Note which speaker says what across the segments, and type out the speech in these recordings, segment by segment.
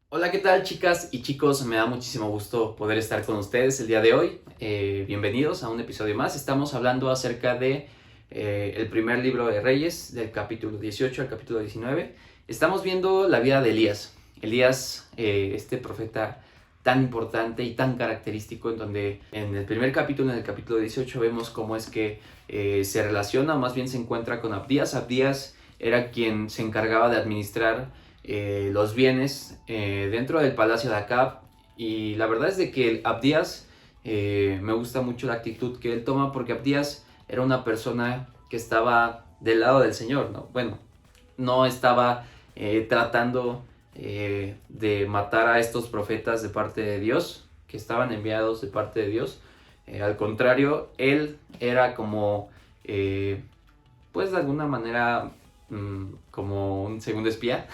Speaker 1: Hola, ¿qué tal, chicas y chicos? Me da muchísimo gusto poder estar con ustedes el día de hoy. Bienvenidos a un episodio más. Estamos hablando acerca de el primer libro de Reyes, del capítulo 18 al capítulo 19. Estamos viendo la vida de Elías. Elías, este profeta tan importante y tan característico, en donde en el primer capítulo, en el capítulo 18, vemos cómo es que se relaciona, más bien se encuentra con Abdías. Abdías era quien se encargaba de administrar los bienes dentro del palacio de Acab, y la verdad es de que Abdías, me gusta mucho la actitud que él toma, porque Abdías era una persona que estaba del lado del Señor, ¿no? Bueno, no estaba tratando de matar a estos profetas de parte de Dios, que estaban enviados de parte de Dios. Al contrario, él era como, pues de alguna manera, como un segundo espía.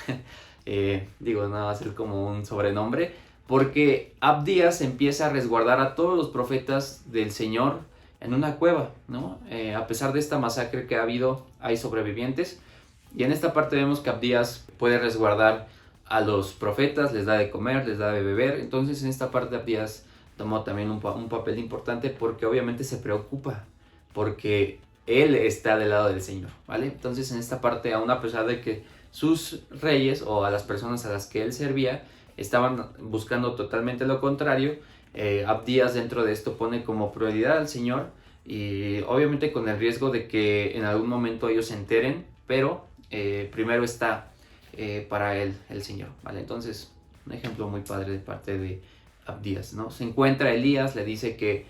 Speaker 1: Digo, no va a ser como un sobrenombre, porque Abdías empieza a resguardar a todos los profetas del Señor en una cueva, ¿no? A pesar de esta masacre que ha habido, hay sobrevivientes, y en esta parte vemos que Abdías puede resguardar a los profetas, les da de comer, les da de beber. Entonces en esta parte Abdías tomó también un papel importante, porque obviamente se preocupa, porque él está del lado del Señor, ¿vale? Entonces en esta parte, aún a pesar de que sus reyes o a las personas a las que él servía estaban buscando totalmente lo contrario, Abdías dentro de esto pone como prioridad al Señor, y obviamente con el riesgo de que en algún momento ellos se enteren, pero primero está para él el Señor, ¿vale? Entonces, un ejemplo muy padre de parte de Abdías, ¿no? Se encuentra Elías, le dice que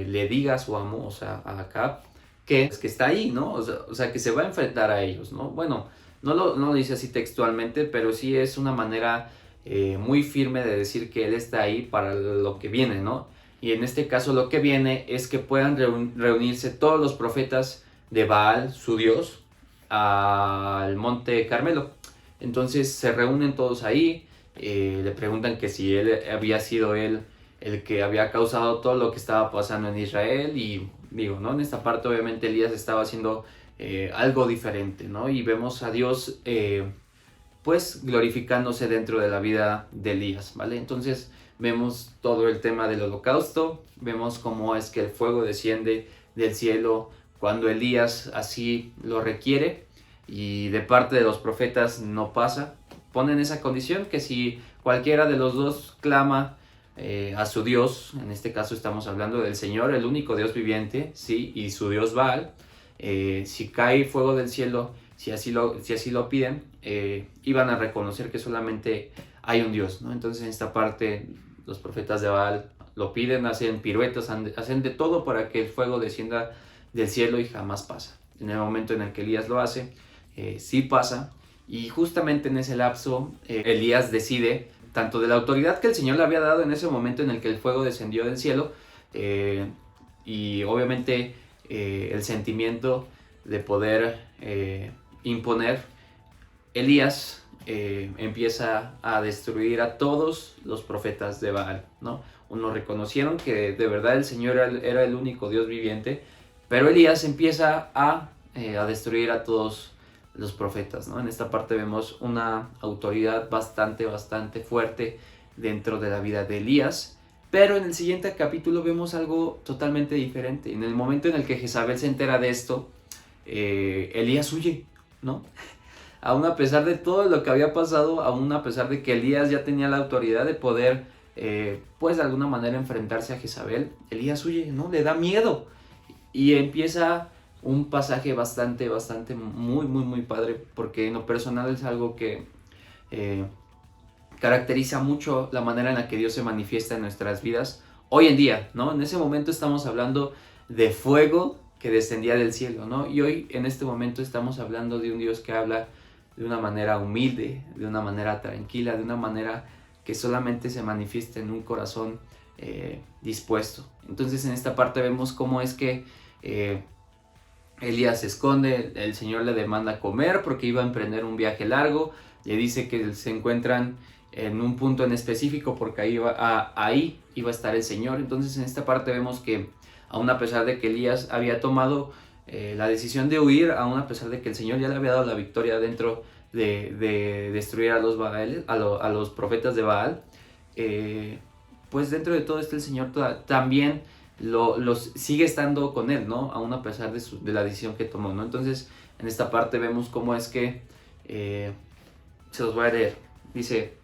Speaker 1: le diga a su amo, o sea, a Acab, que está ahí, ¿no? O sea, que se va a enfrentar a ellos, ¿no? Bueno, no lo dice así textualmente, pero sí es una manera muy firme de decir que él está ahí para lo que viene, ¿no? Y en este caso lo que viene es que puedan reunirse todos los profetas de Baal, su dios, al monte Carmelo. Entonces se reúnen todos ahí, le preguntan que si él había sido él el que había causado todo lo que estaba pasando en Israel. Y digo, ¿no? En esta parte obviamente Elías estaba haciendo algo diferente, ¿no? Y vemos a Dios pues glorificándose dentro de la vida de Elías, ¿vale? Entonces vemos todo el tema del holocausto, vemos cómo es que el fuego desciende del cielo cuando Elías así lo requiere, y de parte de los profetas no pasa. Ponen esa condición que si cualquiera de los dos clama a su Dios, en este caso estamos hablando del Señor, el único Dios viviente, sí, y su Dios Baal, si cae fuego del cielo, si así lo piden, iban a reconocer que solamente hay un Dios, ¿no? Entonces en esta parte los profetas de Baal lo piden, hacen piruetas, hacen de todo para que el fuego descienda del cielo, y jamás pasa. En el momento en el que Elías lo hace, sí pasa, y justamente en ese lapso Elías decide, tanto de la autoridad que el Señor le había dado en ese momento en el que el fuego descendió del cielo, eh, y obviamente el sentimiento de poder imponer. Elías empieza a destruir a todos los profetas de Baal, ¿no? Unos reconocieron que de verdad el Señor era el único Dios viviente, pero Elías empieza a destruir a todos los profetas, ¿no? En esta parte vemos una autoridad bastante fuerte dentro de la vida de Elías. Pero en el siguiente capítulo vemos algo totalmente diferente. En el momento en el que Jezabel se entera de esto, Elías huye, ¿no? Aún a pesar de todo lo que había pasado, aún a pesar de que Elías ya tenía la autoridad de poder, pues de alguna manera enfrentarse a Jezabel, Elías huye, ¿no? Le da miedo. Y empieza un pasaje bastante, muy padre, porque en lo personal es algo que eh, caracteriza mucho la manera en la que Dios se manifiesta en nuestras vidas hoy en día, ¿no? En ese momento estamos hablando de fuego que descendía del cielo, ¿no? Y hoy en este momento estamos hablando de un Dios que habla de una manera humilde, de una manera tranquila, de una manera que solamente se manifiesta en un corazón dispuesto. Entonces en esta parte vemos cómo es que Elías se esconde, el Señor le demanda comer porque iba a emprender un viaje largo, le dice que se encuentran en un punto en específico porque ahí iba a estar el Señor. Entonces en esta parte vemos que aun a pesar de que Elías había tomado la decisión de huir, aun a pesar de que el Señor ya le había dado la victoria dentro de destruir a los Baales, a los profetas de Baal, pues dentro de todo esto el Señor también los sigue estando con él, ¿no? Aún a pesar de la decisión que tomó, ¿no? Entonces, en esta parte vemos cómo es que, se los voy a leer, dice,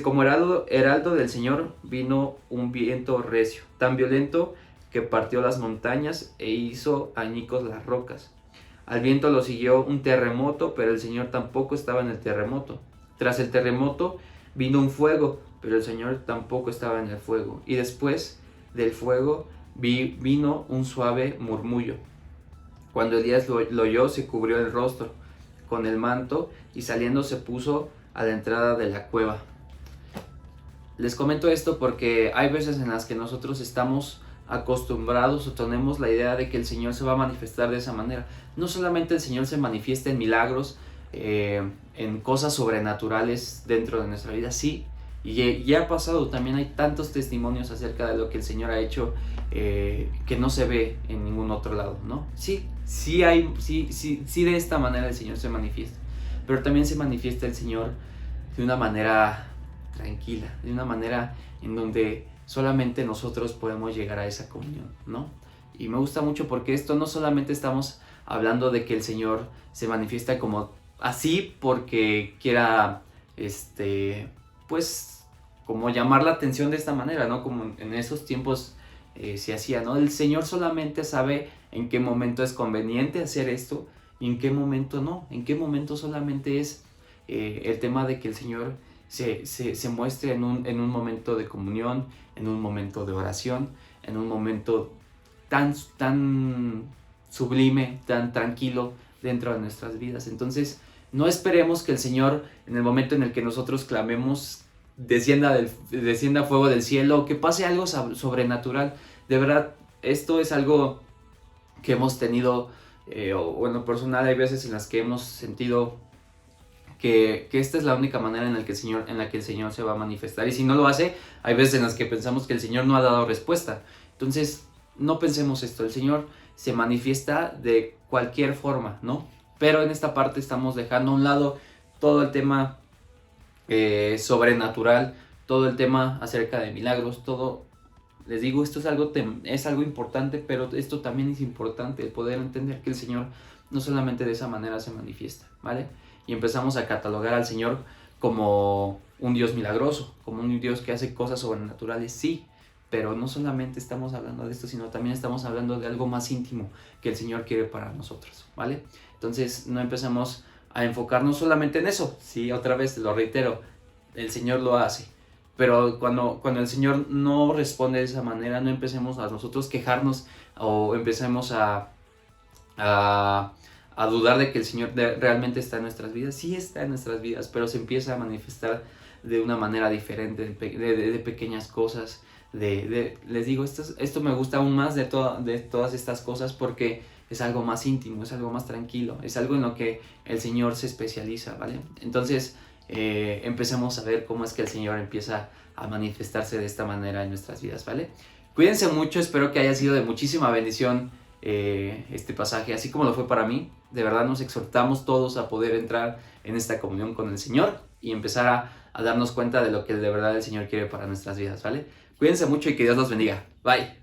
Speaker 1: como heraldo del Señor vino un viento recio, tan violento que partió las montañas e hizo añicos las rocas. Al viento lo siguió un terremoto, pero el Señor tampoco estaba en el terremoto. Tras el terremoto vino un fuego, pero el Señor tampoco estaba en el fuego. Y después del fuego vino un suave murmullo. Cuando Elías lo oyó, se cubrió el rostro con el manto y saliendo se puso a la entrada de la cueva. Les comento esto porque hay veces en las que nosotros estamos acostumbrados o tenemos la idea de que el Señor se va a manifestar de esa manera. No solamente el Señor se manifiesta en milagros, en cosas sobrenaturales dentro de nuestra vida, sí, y ya ha pasado, también hay tantos testimonios acerca de lo que el Señor ha hecho, que no se ve en ningún otro lado, ¿no? Sí de esta manera el Señor se manifiesta, pero también se manifiesta el Señor de una manera tranquila, de una manera en donde solamente nosotros podemos llegar a esa comunión, ¿no? Y me gusta mucho porque esto no solamente estamos hablando de que el Señor se manifiesta como así porque quiera, pues, como llamar la atención de esta manera, ¿no? Como en esos tiempos se hacía, ¿no? El Señor solamente sabe en qué momento es conveniente hacer esto y en qué momento no, en qué momento solamente es el tema de que el Señor se muestre en un momento de comunión, en un momento de oración, en un momento tan sublime, tan tranquilo dentro de nuestras vidas. Entonces, no esperemos que el Señor, en el momento en el que nosotros clamemos, descienda fuego del cielo, que pase algo sobrenatural. De verdad, esto es algo que hemos tenido, o en lo personal hay veces en las que hemos sentido que esta es la única manera en la que el Señor se va a manifestar. Y si no lo hace, hay veces en las que pensamos que el Señor no ha dado respuesta. Entonces, no pensemos esto. El Señor se manifiesta de cualquier forma, ¿no? Pero en esta parte estamos dejando a un lado todo el tema sobrenatural, todo el tema acerca de milagros, todo. Les digo, esto es algo importante, pero esto también es importante, el poder entender que el Señor no solamente de esa manera se manifiesta, ¿vale? Y empezamos a catalogar al Señor como un Dios milagroso, como un Dios que hace cosas sobrenaturales, sí, pero no solamente estamos hablando de esto, sino también estamos hablando de algo más íntimo que el Señor quiere para nosotros, ¿vale? Entonces no empecemos a enfocarnos solamente en eso, sí, otra vez lo reitero, el Señor lo hace, pero cuando el Señor no responde de esa manera, no empecemos a nosotros quejarnos o empecemos a dudar de que el Señor realmente está en nuestras vidas. Sí está en nuestras vidas, pero se empieza a manifestar de una manera diferente, de pequeñas cosas. Les digo, esto me gusta aún más de todas estas cosas porque es algo más íntimo, es algo más tranquilo, es algo en lo que el Señor se especializa, ¿vale? Entonces, empecemos a ver cómo es que el Señor empieza a manifestarse de esta manera en nuestras vidas, ¿vale? Cuídense mucho, espero que haya sido de muchísima bendición este pasaje, así como lo fue para mí. De verdad nos exhortamos todos a poder entrar en esta comunión con el Señor y empezar a darnos cuenta de lo que de verdad el Señor quiere para nuestras vidas, ¿vale? Cuídense mucho y que Dios los bendiga. Bye.